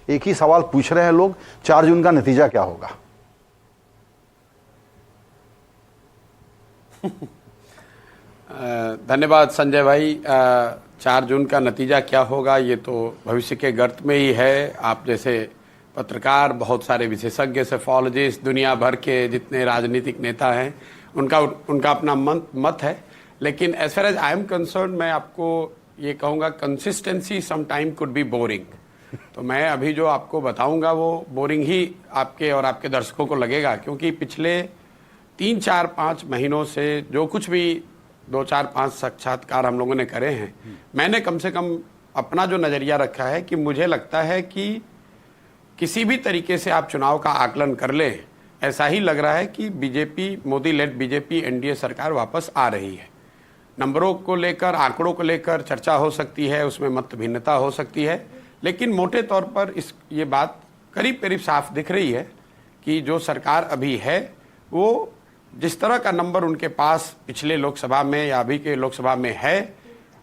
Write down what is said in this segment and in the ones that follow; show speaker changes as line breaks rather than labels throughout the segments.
एक ही सवाल पूछ रहे हैं लोग, 4 जून का नतीजा क्या होगा?
धन्यवाद संजय भाई। 4 जून का नतीजा क्या होगा ये तो भविष्य के गर्त में ही है। आप जैसे पत्रकार, बहुत सारे विशेषज्ञ, सेफोलॉजिस्ट, दुनिया भर के जितने राजनीतिक नेता हैं उनका अपना मत है। लेकिन as far as I am concerned, मैं आपको ये कहूँगा, consistency some time could be boring. तो मैं अभी जो आपको बताऊंगा वो बोरिंग ही आपके और आपके दर्शकों को लगेगा, क्योंकि पिछले 3-4-5 महीनों से जो कुछ भी 2-4-5 साक्षात्कार हम लोगों ने करे हैं, मैंने कम से कम अपना जो नज़रिया रखा है कि मुझे लगता है कि किसी भी तरीके से आप चुनाव का आकलन कर लें, ऐसा ही लग रहा है कि BJP, Modi led BJP NDA सरकार वापस आ रही है। नंबरों को लेकर, आंकड़ों को लेकर चर्चा हो सकती है, उसमें मत भिन्नता हो सकती है, लेकिन मोटे तौर पर ये बात करीब करीब साफ दिख रही है कि जो सरकार अभी है वो जिस तरह का नंबर उनके पास पिछले लोकसभा में या अभी के लोकसभा में है,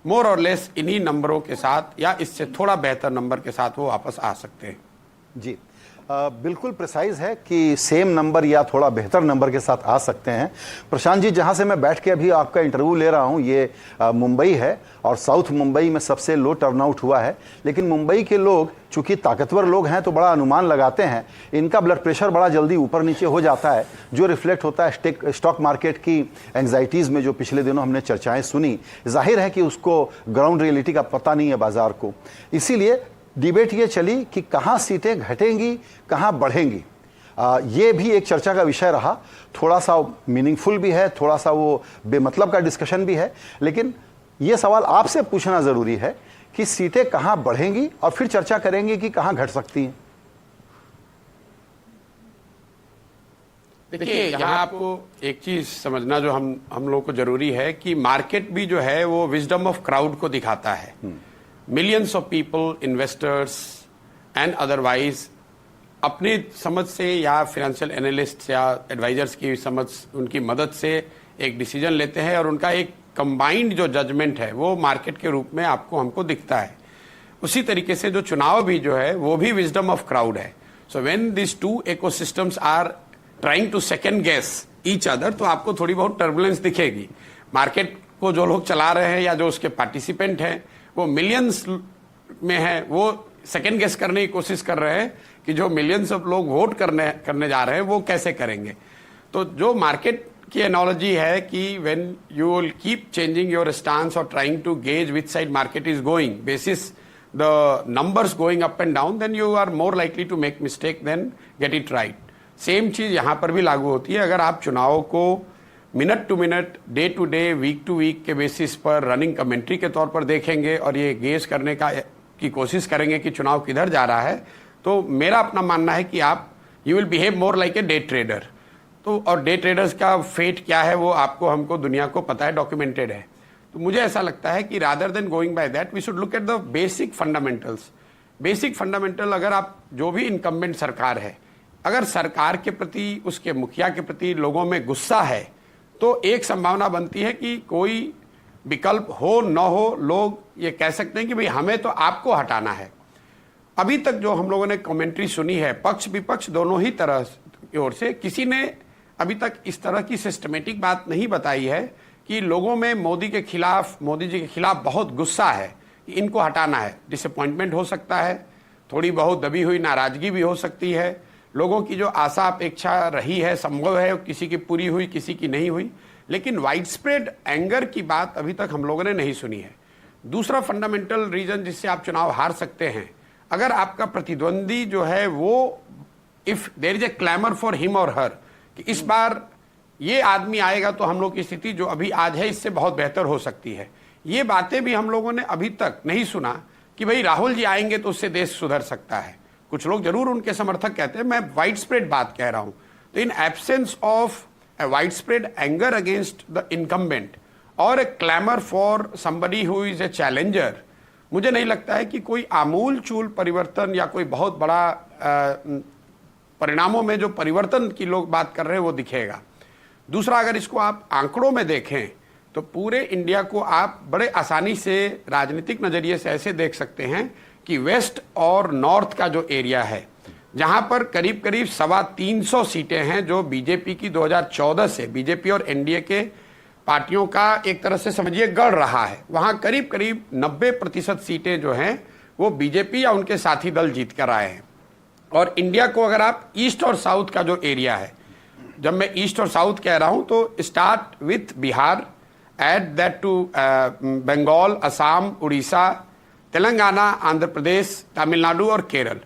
मोर और लेस इन्हीं नंबरों के साथ या इससे थोड़ा बेहतर नंबर के साथ वो वापस आ सकते हैं।
जी, बिल्कुल प्रिसाइज है कि सेम नंबर या थोड़ा बेहतर नंबर के साथ आ सकते हैं। प्रशांत जी, जहां से मैं बैठ के अभी आपका इंटरव्यू ले रहा हूं, ये मुंबई है और साउथ मुंबई में सबसे लो टर्नआउट हुआ है। लेकिन मुंबई के लोग चूंकि ताकतवर लोग हैं तो बड़ा अनुमान लगाते हैं, इनका ब्लड प्रेशर बड़ा जल्दी ऊपर नीचे हो जाता है, जो रिफ्लेक्ट होता है स्टॉक मार्केट की एंग्जाइटीज़ में, जो पिछले दिनों हमने चर्चाएं सुनी। जाहिर है कि उसको ग्राउंड रियलिटी का पता नहीं है बाजार को, इसीलिए डिबेट ये चली कि कहां सीटें घटेंगी, कहां बढ़ेंगी। ये भी एक चर्चा का विषय रहा। थोड़ा सा मीनिंगफुल भी है, थोड़ा सा वो बेमतलब का डिस्कशन भी है। लेकिन ये सवाल आपसे पूछना जरूरी है कि सीटें कहां बढ़ेंगी और फिर चर्चा करेंगे कि कहां घट सकती हैं।
देखिए, यहाँ आपको एक चीज समझना जो हम लोग को जरूरी है कि मार्केट भी जो है वो विजडम ऑफ क्राउड को दिखाता है। Millions of people, investors and otherwise अपनी समझ से या फाइनेंशियल एनालिस्ट या एडवाइजर्स की समझ, उनकी मदद से एक डिसीजन लेते हैं और उनका एक कंबाइंड जो जजमेंट है वो मार्केट के रूप में हमको दिखता है। उसी तरीके से जो चुनाव भी जो है वो भी विजडम ऑफ क्राउड है। So when this two ecosystems are trying to second guess each other, तो आपको थोड़ी बहुत टर्बुलेंस दिखेगी। मार्केट को जो लोग चला रहे हैं या जो उसके पार्टिसिपेंट हैं वो मिलियंस में है, वो सेकंड गेस करने की कोशिश कर रहे हैं कि जो मिलियंस ऑफ लोग वोट करने जा रहे हैं वो कैसे करेंगे। तो जो मार्केट की एनालॉजी है कि when you will keep changing your stance और trying to gauge which side market is going basis the numbers going up and down, then you are more likely to make mistake than get it right. Same चीज यहां पर भी लागू होती है। अगर आप चुनाव को minute to minute, day to day, week to week के बेसिस पर रनिंग कमेंट्री के तौर पर देखेंगे और ये गेज करने की कोशिश करेंगे कि चुनाव किधर जा रहा है, तो मेरा अपना मानना है कि you will behave more like a day trader. तो और डे ट्रेडर्स का फेट क्या है वो आपको, हमको, दुनिया को पता है, डॉक्यूमेंटेड है। तो मुझे ऐसा लगता है कि rather than going by that we should look at the basic fundamentals. Basic fundamental, अगर आप जो भी इनकम्बेंट सरकार है, अगर सरकार के प्रति, उसके मुखिया के प्रति लोगों में गुस्सा है, तो एक संभावना बनती है कि कोई विकल्प हो न हो, लोग ये कह सकते हैं कि भाई हमें तो आपको हटाना है। अभी तक जो हम लोगों ने कमेंट्री सुनी है, पक्ष विपक्ष दोनों ही तरह की ओर से, किसी ने अभी तक इस तरह की सिस्टमेटिक बात नहीं बताई है कि लोगों में मोदी जी के खिलाफ बहुत गुस्सा है कि इनको हटाना है। डिसअपॉइंटमेंट हो सकता है, थोड़ी बहुत दबी हुई नाराजगी भी हो सकती है, लोगों की जो आशा अपेक्षा रही है, संभव है किसी की पूरी हुई, किसी की नहीं हुई, लेकिन वाइड स्प्रेड एंगर की बात अभी तक हम लोगों ने नहीं सुनी है। दूसरा फंडामेंटल रीजन जिससे आप चुनाव हार सकते हैं, अगर आपका प्रतिद्वंदी जो है वो, if there is a clamour for him or her, कि इस बार ये आदमी आएगा तो हम लोग की स्थिति जो अभी आज है इससे बहुत बेहतर हो सकती है। ये बातें भी हम लोगों ने अभी तक नहीं सुना कि भाई राहुल जी आएंगे तो उससे देश सुधर सकता है। कुछ लोग जरूर उनके समर्थक कहते हैं, मैं वाइड स्प्रेड बात कह रहा हूं। तो in absence of a widespread anger against the incumbent or a clamor for somebody who is a challenger, मुझे नहीं लगता है कि कोई आमूल चूल परिवर्तन या कोई बहुत बड़ा परिणामों में जो परिवर्तन की लोग बात कर रहे हैं वो दिखेगा। दूसरा, अगर इसको आप आंकड़ों में देखें तो पूरे इंडिया को आप बड़े आसानी से राजनीतिक नजरिए से ऐसे देख सकते हैं कि वेस्ट और नॉर्थ का जो एरिया है, जहां पर करीब करीब 325 सीटें हैं जो बीजेपी की 2014 से, बीजेपी और एनडीए के पार्टियों का एक तरह से समझिए गढ़ रहा है, वहां करीब करीब 90% सीटें जो हैं वो बीजेपी या उनके साथी दल जीत कर आए हैं। और इंडिया को अगर आप ईस्ट और साउथ का जो एरिया है, जब मैं ईस्ट और साउथ कह रहा हूं तो start with Bihar, add that to Bengal, Assam, Odisha, Telangana, Andhra Pradesh, Tamil Nadu और केरल,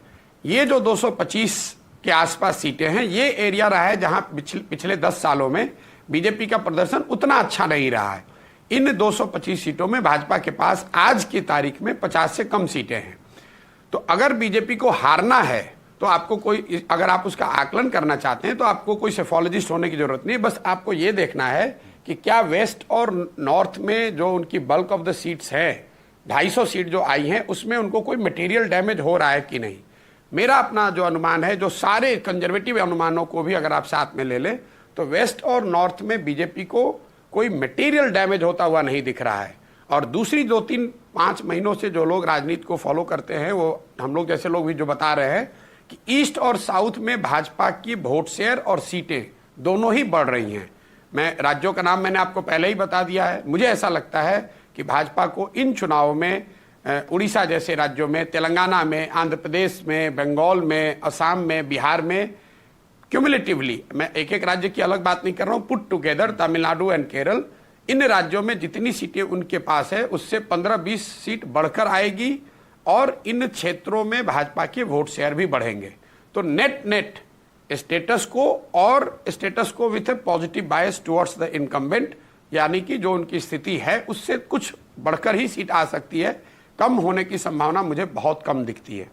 ये जो 225 के आसपास सीटें हैं, ये एरिया रहा है जहां पिछले 10 सालों में बीजेपी का प्रदर्शन उतना अच्छा नहीं रहा है। इन 225 सीटों में भाजपा के पास आज की तारीख में 50 से कम सीटें हैं। तो अगर बीजेपी को हारना है तो आपको कोई, अगर आप उसका आकलन करना चाहते हैं तो आपको कोई सेफोलॉजिस्ट होने की जरूरत नहीं, बस आपको यह देखना है कि क्या वेस्ट और नॉर्थ में जो उनकी बल्क ऑफ द सीट्स है, 250 सीट जो आई हैं, उसमें उनको कोई मटेरियल डैमेज हो रहा है कि नहीं। मेरा अपना जो अनुमान है, जो सारे कंजर्वेटिव अनुमानों को भी अगर आप साथ में ले लें, तो वेस्ट और नॉर्थ में बीजेपी को कोई मटेरियल डैमेज होता हुआ नहीं दिख रहा है। और दूसरी 2-3-5 महीनों से जो लोग राजनीति को फॉलो करते हैं, वो हम लोग जैसे लोग भी जो बता रहे हैं कि ईस्ट और साउथ में भाजपा की वोट शेयर और सीटें दोनों ही बढ़ रही हैं। मैं राज्यों का नाम मैंने आपको पहले ही बता दिया है। मुझे ऐसा लगता है कि भाजपा को इन चुनावों में उड़ीसा जैसे राज्यों में, तेलंगाना में, आंध्र प्रदेश में, बंगाल में, असम में, बिहार में, क्यूमुलेटिवली, मैं एक एक राज्य की अलग बात नहीं कर रहा हूं, put together Tamil Nadu and Kerala, इन राज्यों में जितनी सीटें उनके पास है उससे 15-20 सीट बढ़कर आएगी और इन क्षेत्रों में भाजपा के वोट शेयर भी बढ़ेंगे। तो नेट स्टेटस को, और स्टेटस को with A positive bias towards the incumbent, यानी कि जो उनकी स्थिति है उससे कुछ बढ़कर ही सीट आ सकती है। कम होने की संभावना मुझे बहुत कम दिखती है।